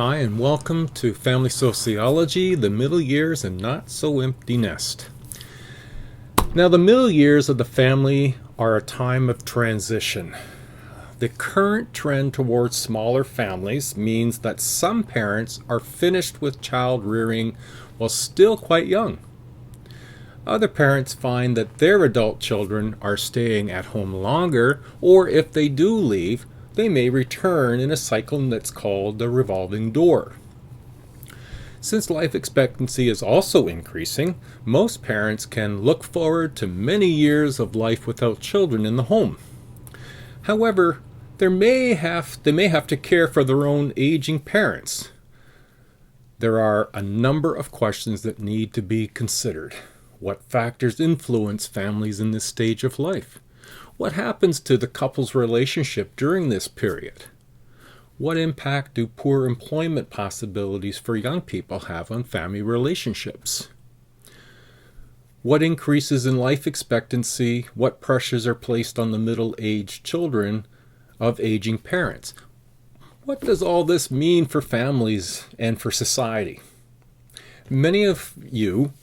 Hi, and welcome to Family Sociology, the Middle Years and Not So Empty Nest. Now, the middle years of the family are a time of transition. The current trend towards smaller families means that some parents are finished with child rearing while still quite young. Other parents find that their adult children are staying at home longer, or if they do leave, they may return in a cycle that's called the revolving door. Since life expectancy is also increasing, most parents can look forward to many years of life without children in the home. However, they may have to care for their own aging parents. There are a number of questions that need to be considered. What factors influence families in this stage of life? What happens to the couple's relationship during this period? What impact do poor employment possibilities for young people have on family relationships? What increases in life expectancy? What pressures are placed on the middle-aged children of aging parents? What does all this mean for families and for society? Many of you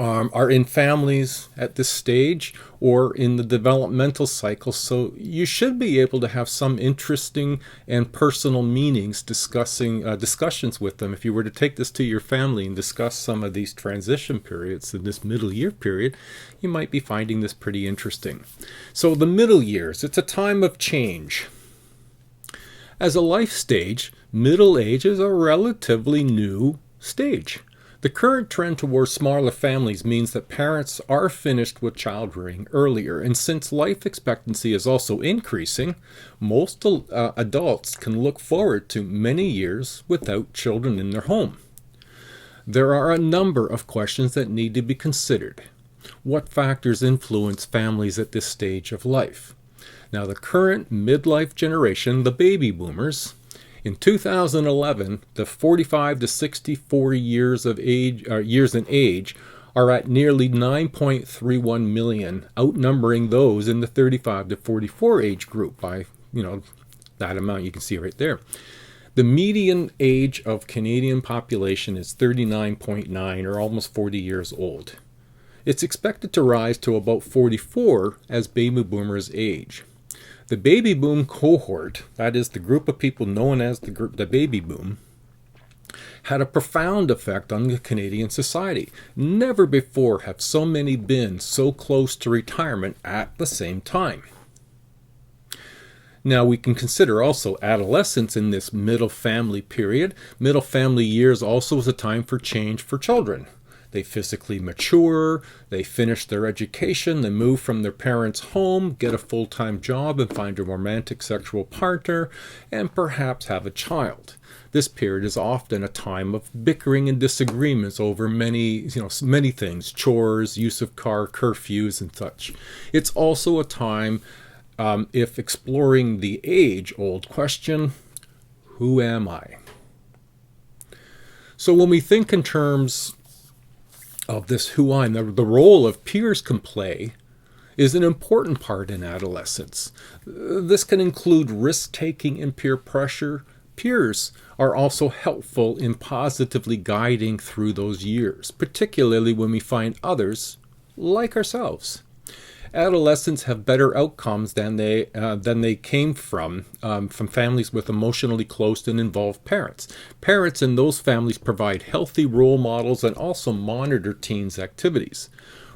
are in families at this stage or in the developmental cycle, so you should be able to have some interesting and personal discussions with them. If you were to take this to your family and discuss some of these transition periods in this middle year period, you might be finding this pretty interesting. So the middle years, it's a time of change. As a life stage, middle age is a relatively new stage. The current trend towards smaller families means that parents are finished with child rearing earlier, and since life expectancy is also increasing, most adults can look forward to many years without children in their home. There are a number of questions that need to be considered. What factors influence families at this stage of life? Now, the current midlife generation, the baby boomers, in 2011, the 45 to 64 years in age are at nearly 9.31 million, outnumbering those in the 35 to 44 age group by, that amount you can see right there. The median age of Canadian population is 39.9, or almost 40 years old. It's expected to rise to about 44 as baby boomers age. The baby boom cohort, that is the group of people known as the baby boom, had a profound effect on the Canadian society. Never before have so many been so close to retirement at the same time. Now we can consider also adolescence in this middle family period. Middle family years also is a time for change for children. They physically mature, they finish their education, they move from their parents' home, get a full-time job and find a romantic sexual partner, and perhaps have a child. This period is often a time of bickering and disagreements over many things, chores, use of car, curfews, and such. It's also a time, if exploring the age-old question, who am I? So when we think in terms of this who I am, the role of peers can play is an important part in adolescence. This can include risk-taking and peer pressure. Peers are also helpful in positively guiding through those years, particularly when we find others like ourselves. Adolescents have better outcomes than they came from families with emotionally close and involved parents. Parents in those families provide healthy role models and also monitor teens' activities.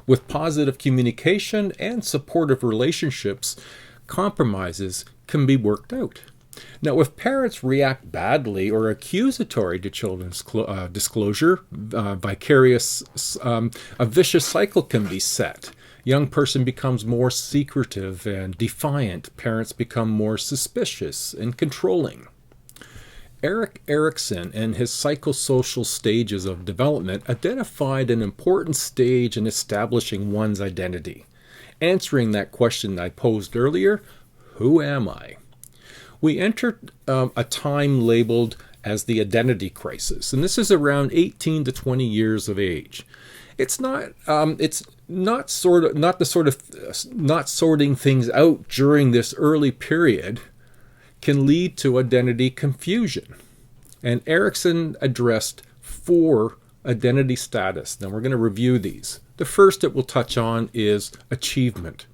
With positive communication and supportive relationships, compromises can be worked out. Now, if parents react badly or accusatory to children's disclosure, a vicious cycle can be set. Young person becomes more secretive and defiant. Parents become more suspicious and controlling. Erik Erikson and his psychosocial stages of development identified an important stage in establishing one's identity. Answering that question I posed earlier, who am I? We enter a time labeled as the identity crisis, and this is around 18 to 20 years of age. It's not sorting things out during this early period can lead to identity confusion. And Erickson addressed 4 identity status. Now we're going to review these. The first that we'll touch on is achievement.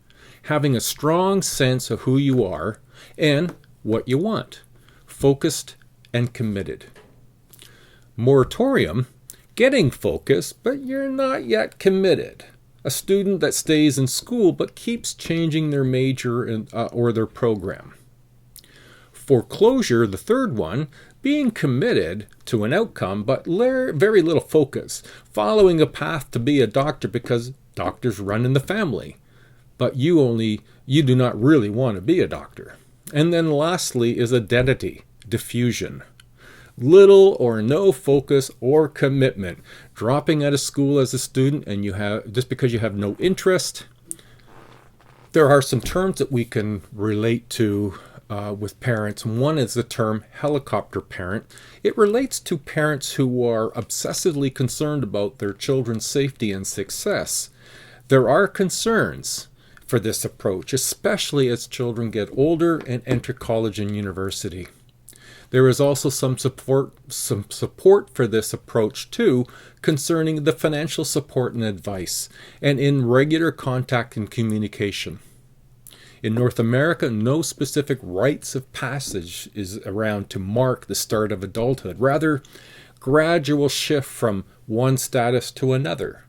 Having a strong sense of who you are and what you want. Focused and committed. Moratorium, getting focused, but you're not yet committed. A student that stays in school but keeps changing their major or their program. Foreclosure, the third one, being committed to an outcome but very little focus, following a path to be a doctor because doctors run in the family, but you do not really want to be a doctor. And then lastly is identity, diffusion. Little or no focus or commitment. Dropping out of school as a student and just because you have no interest. There are some terms that we can relate to with parents. One is the term helicopter parent. It relates to parents who are obsessively concerned about their children's safety and success. There are concerns for this approach, especially as children get older and enter college and university. There is also some support for this approach too, concerning the financial support and advice, and in regular contact and communication. In North America, no specific rites of passage is around to mark the start of adulthood, rather gradual shift from one status to another.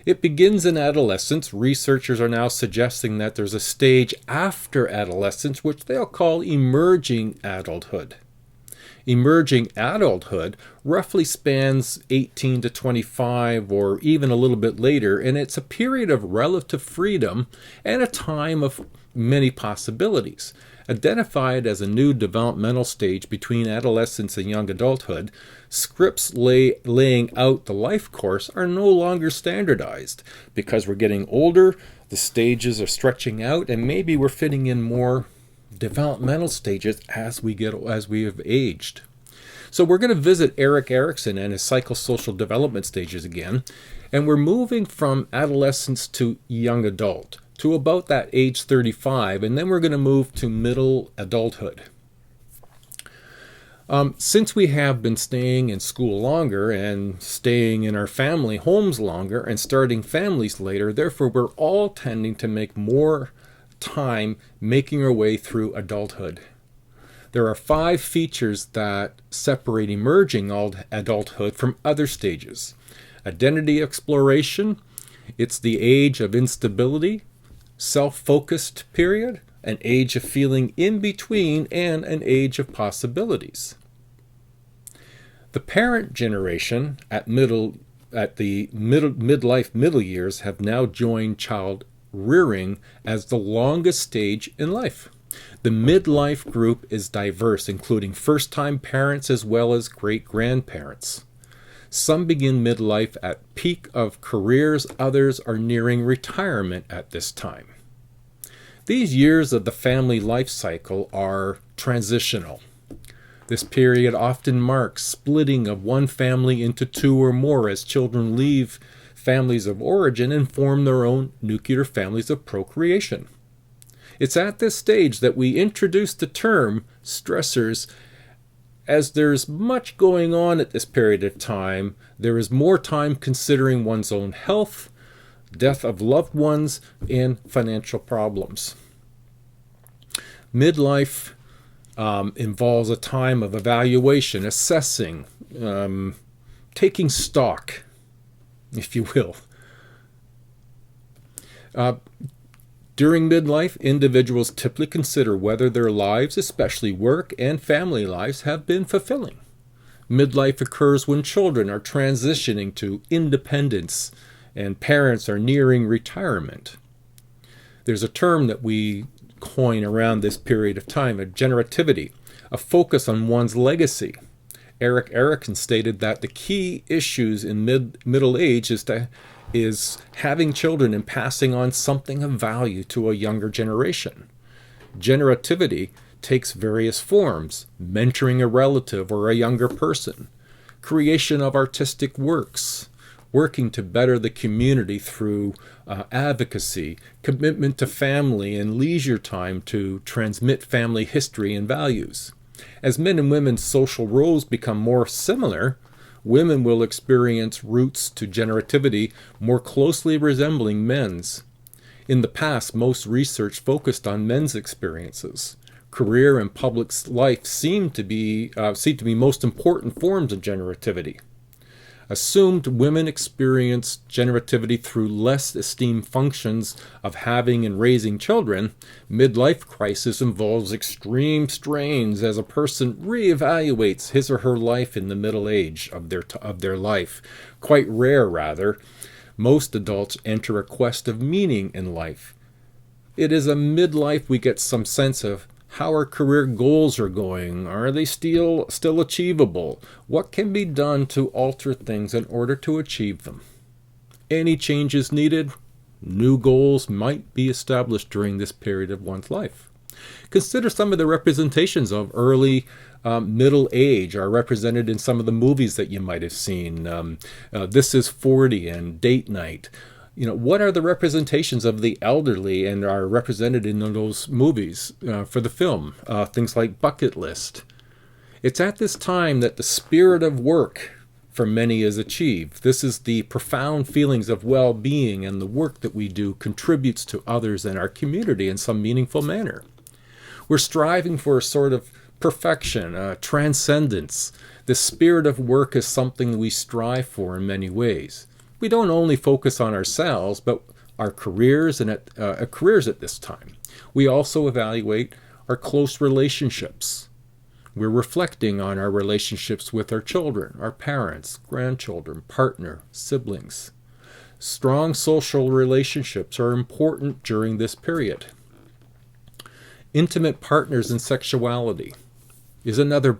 It begins in adolescence. Researchers are now suggesting that there's a stage after adolescence, which they'll call emerging adulthood. Emerging adulthood roughly spans 18 to 25 or even a little bit later, and it's a period of relative freedom and a time of many possibilities. Identified as a new developmental stage between adolescence and young adulthood, scripts laying out the life course are no longer standardized. Because we're getting older, the stages are stretching out, and maybe we're fitting in more developmental stages as we have aged. So we're going to visit Erik Erikson and his psychosocial development stages again, and we're moving from adolescence to young adult to about that age 35, and then we're going to move to middle adulthood. Since we have been staying in school longer and staying in our family homes longer and starting families later, therefore we're all tending to make more time making our way through adulthood. There are 5 features that separate emerging adulthood from other stages. Identity exploration, it's the age of instability, self-focused period, an age of feeling in between, and an age of possibilities. The parent generation at the midlife middle years have now joined child rearing as the longest stage in life. The midlife group is diverse, including first-time parents as well as great-grandparents. Some begin midlife at peak of careers, others are nearing retirement at this time. These years of the family life cycle are transitional. This period often marks splitting of one family into 2 or more as children leave families of origin and form their own nuclear families of procreation. It's at this stage that we introduce the term stressors. As there's much going on at this period of time, there is more time considering one's own health, death of loved ones, and financial problems. Midlife involves a time of evaluation, assessing, taking stock, if you will. During midlife, individuals typically consider whether their lives, especially work and family lives, have been fulfilling. Midlife occurs when children are transitioning to independence and parents are nearing retirement. There's a term that we coin around this period of time, a generativity, a focus on one's legacy. Erik Erikson stated that the key issues in middle age is having children and passing on something of value to a younger generation. Generativity takes various forms: mentoring a relative or a younger person, creation of artistic works, working to better the community through advocacy, commitment to family and leisure time to transmit family history and values. As men and women's social roles become more similar, women will experience routes to generativity more closely resembling men's. In the past, most research focused on men's experiences. Career and public life seem to be most important forms of generativity. Assumed women experience generativity through less esteemed functions of having and raising children. Midlife crisis involves extreme strains as a person reevaluates his or her life in the middle age of their life. Quite rare, rather. Most adults enter a quest of meaning in life. It is a midlife we get some sense of how our career goals are going. Are they still achievable? What can be done to alter things in order to achieve them? Any changes needed? New goals might be established during this period of one's life. Consider some of the representations of early middle age are represented in some of the movies that you might have seen. This is 40 and Date Night. What are the representations of the elderly and are represented in those movies for the film? Things like Bucket List. It's at this time that the spirit of work for many is achieved. This is the profound feelings of well-being, and the work that we do contributes to others and our community in some meaningful manner. We're striving for a sort of perfection, transcendence. The spirit of work is something we strive for in many ways. We don't only focus on ourselves, but our careers at this time. We also evaluate our close relationships. We're reflecting on our relationships with our children, our parents, grandchildren, partner, siblings. Strong social relationships are important during this period. Intimate partners and sexuality is another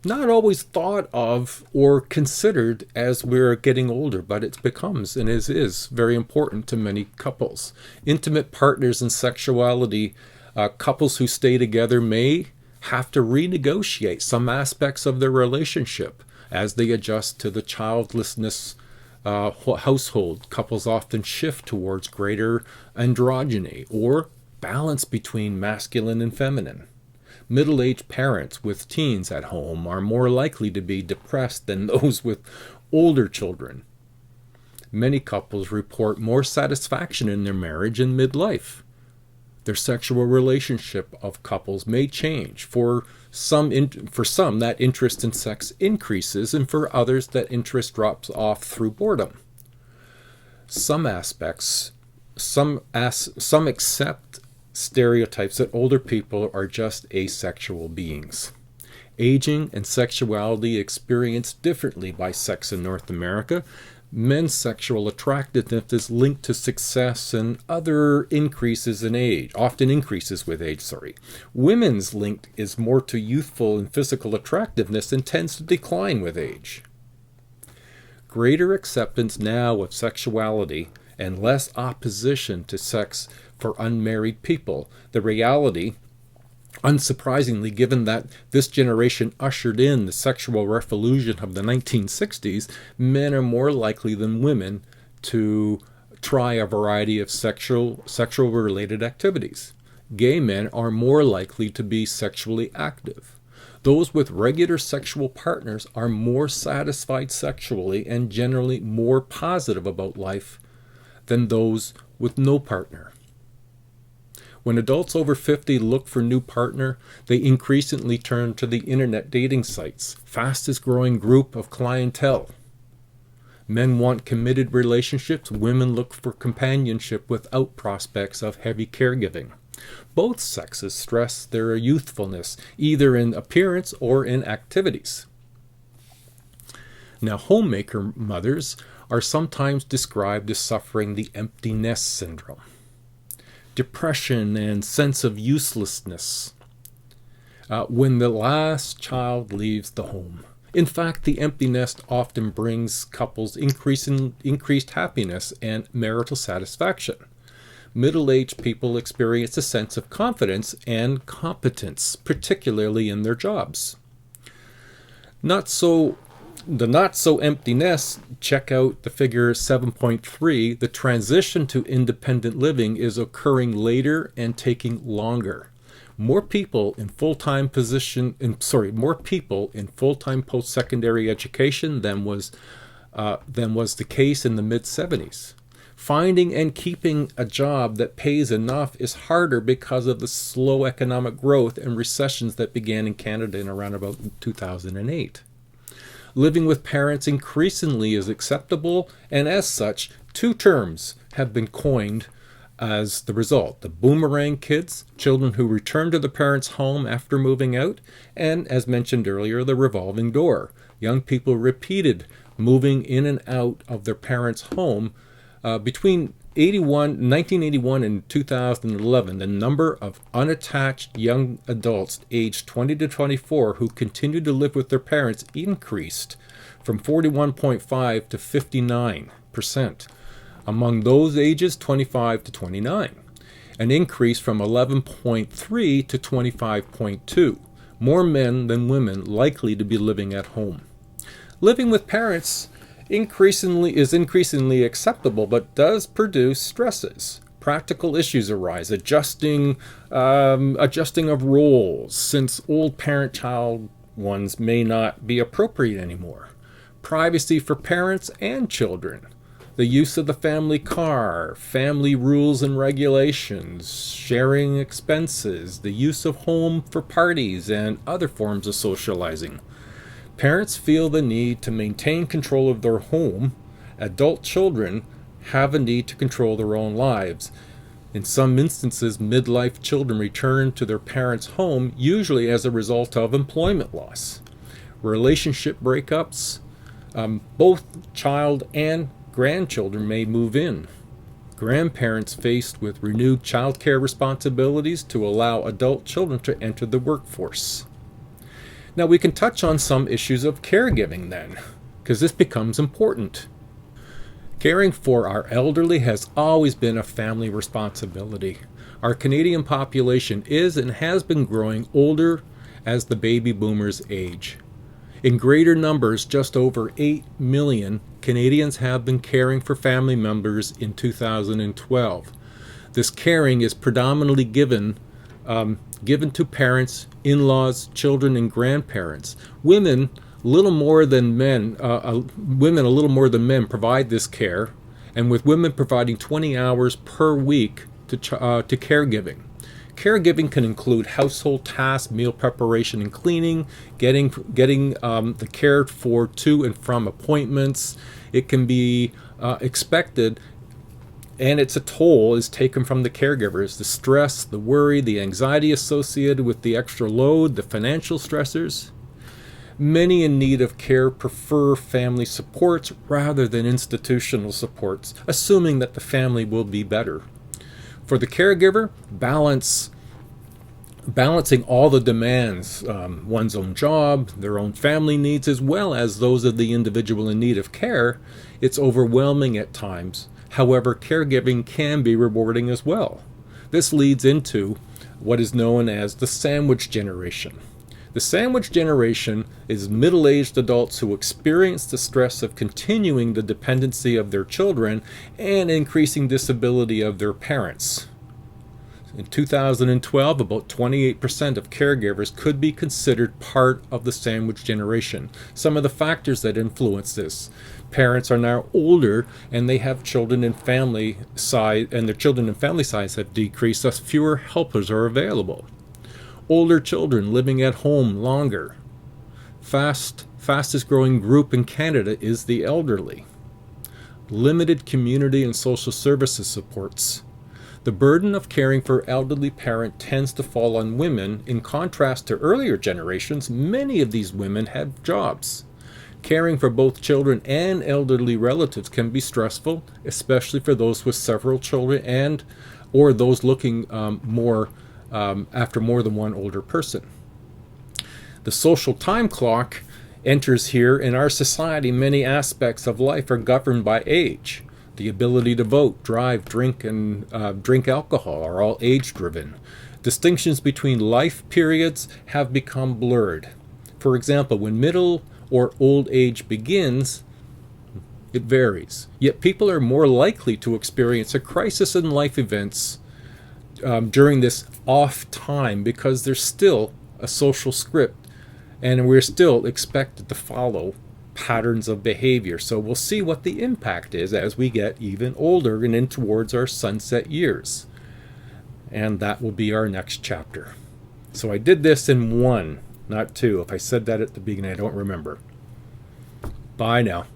not always thought of or considered as we're getting older, but it becomes and is very important to many couples. Intimate partners and sexuality, couples who stay together may have to renegotiate some aspects of their relationship as they adjust to the childlessness household. Couples often shift towards greater androgyny or balance between masculine and feminine. Middle-aged parents with teens at home are more likely to be depressed than those with older children. Many couples report more satisfaction in their marriage in midlife. Their sexual relationship of couples may change. For some, that interest in sex increases, and for others, that interest drops off through boredom. Some accept stereotypes that older people are just asexual beings. Aging and sexuality experienced differently by sex in North America. Men's sexual attractiveness is linked to success and other increases in age, often increases with age, Women's link is more to youthful and physical attractiveness and tends to decline with age. Greater acceptance now of sexuality and less opposition to sex for unmarried people. The reality, unsurprisingly, given that this generation ushered in the sexual revolution of the 1960s, men are more likely than women to try a variety of sexual-related activities. Gay men are more likely to be sexually active. Those with regular sexual partners are more satisfied sexually and generally more positive about life than those with no partner. When adults over 50 look for new partner, they increasingly turn to the internet dating sites, fastest growing group of clientele. Men want committed relationships, women look for companionship without prospects of heavy caregiving. Both sexes stress their youthfulness, either in appearance or in activities. Now, homemaker mothers are sometimes described as suffering the empty nest syndrome. Depression and sense of uselessness when the last child leaves the home. In fact, the empty nest often brings couples increased happiness and marital satisfaction. Middle-aged people experience a sense of confidence and competence, particularly in their jobs. The not-so-empty nest, check out the figure 7.3, the transition to independent living is occurring later and taking longer. more people in full-time post-secondary education than was the case in the mid-70s. Finding and keeping a job that pays enough is harder because of the slow economic growth and recessions that began in Canada in around about 2008. Living with parents increasingly is acceptable, and as such, two terms have been coined as the result: the boomerang kids, children who return to the parents' home after moving out, and, as mentioned earlier, the revolving door, young people repeated moving in and out of their parents' home. Between 1981 and 2011, the number of unattached young adults aged 20 to 24 who continued to live with their parents increased from 41.5 to 59%. Among those ages 25 to 29, an increase from 11.3 to 25.2. More men than women likely to be living at home. Living with parents is increasingly acceptable, but does produce stresses. Practical issues arise, adjusting of roles, since old parent-child ones may not be appropriate anymore. Privacy for parents and children. The use of the family car, family rules and regulations, sharing expenses, the use of home for parties and other forms of socializing. Parents feel the need to maintain control of their home. Adult children have a need to control their own lives. In some instances, midlife children return to their parents' home, usually as a result of employment loss. Relationship breakups. Both child and grandchildren may move in. Grandparents faced with renewed childcare responsibilities to allow adult children to enter the workforce. Now we can touch on some issues of caregiving then, because this becomes important. Caring for our elderly has always been a family responsibility. Our Canadian population is and has been growing older as the baby boomers age. In greater numbers, just over 8 million Canadians have been caring for family members in 2012. This caring is predominantly given to parents, in-laws, children, and grandparents. Women, a little more than men, provide this care, and with women providing 20 hours per week to caregiving. Caregiving can include household tasks, meal preparation and cleaning, getting the cared for to and from appointments. It can be expected, and it's a toll is taken from the caregivers. The stress, the worry, the anxiety associated with the extra load, the financial stressors. Many in need of care prefer family supports rather than institutional supports, assuming that the family will be better. For the caregiver, balancing all the demands, one's own job, their own family needs, as well as those of the individual in need of care, it's overwhelming at times. However, caregiving can be rewarding as well. This leads into what is known as the sandwich generation. The sandwich generation is middle-aged adults who experience the stress of continuing the dependency of their children and increasing disability of their parents. In 2012, about 28% of caregivers could be considered part of the sandwich generation. Some of the factors that influence this: parents are now older and they have children in family size, and their children in family size have decreased, thus fewer helpers are available. Older children living at home longer. Fastest growing group in Canada is the elderly. Limited community and social services supports. The burden of caring for elderly parent tends to fall on women. In contrast to earlier generations, many of these women have jobs. Caring for both children and elderly relatives can be stressful, especially for those with several children or those looking after more than one older person. The social time clock enters here. In our society, many aspects of life are governed by age. The ability to vote, drive, drink alcohol are all age-driven. Distinctions between life periods have become blurred. For example, when middle or old age begins, it varies. Yet people are more likely to experience a crisis in life events during this off time, because there's still a social script and we're still expected to follow patterns of behavior. So we'll see what the impact is as we get even older and in towards our sunset years. And that will be our next chapter. So I did this in one, not two. If I said that at the beginning, I don't remember. Bye now.